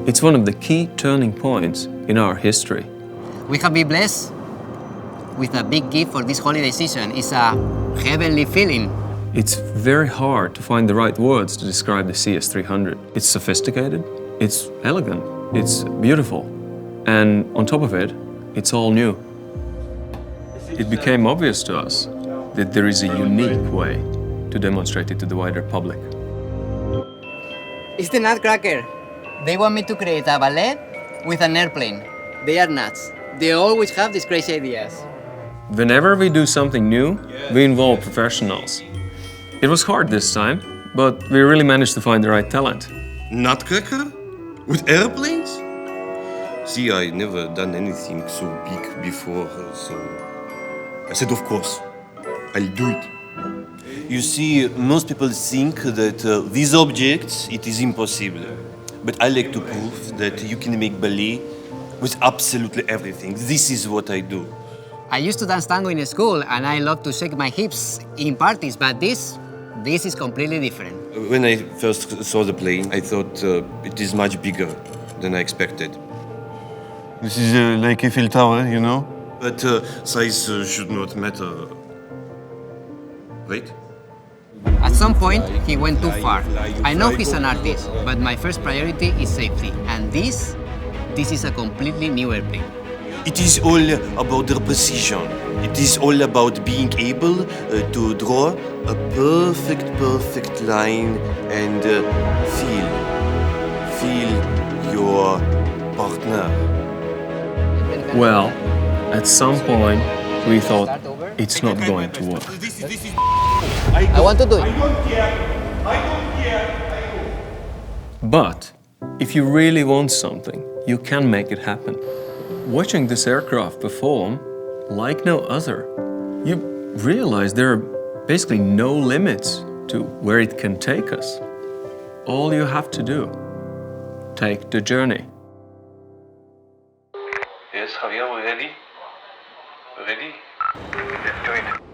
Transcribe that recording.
It's one of the key turning points in our history. We have been blessed with a big gift for this holiday season. It's a heavenly feeling. It's very hard to find the right words to describe the CS300. It's sophisticated, it's elegant, it's beautiful, and on top of it, it's all new. It became obvious to us that there is a unique way to demonstrate it to the wider public. It's the Nutcracker. They want me to create a ballet with an airplane. They are nuts. They always have these crazy ideas. Whenever we do something new, we involve professionals. It was hard this time, but we really managed to find the right talent. Nutcracker? With airplanes? See, I never done anything so big before, so I said, of course, I'll do it. You see, most people think that these objects, it is impossible. But I like to prove that you can make ballet with absolutely everything. This is what I do. I used to dance tango in school, and I love to shake my hips in parties, but this is completely different. When I first saw the plane, I thought it is much bigger than I expected. This is like Eiffel Tower, you know? But size should not matter, right? At some point, he went too far. I know he's an artist, but my first priority is safety. And this is a completely new airplane. It is all about the precision. It is all about being able to draw a perfect line and feel your partner. Well, at some point, we thought it's not going to work. I want to do it. I don't care. But if you really want something, you can make it happen. Watching this aircraft perform like no other, you realize there are basically no limits to where it can take us. All you have to do, take the journey. Yes, Javier, we ready? Ready? Let's do it.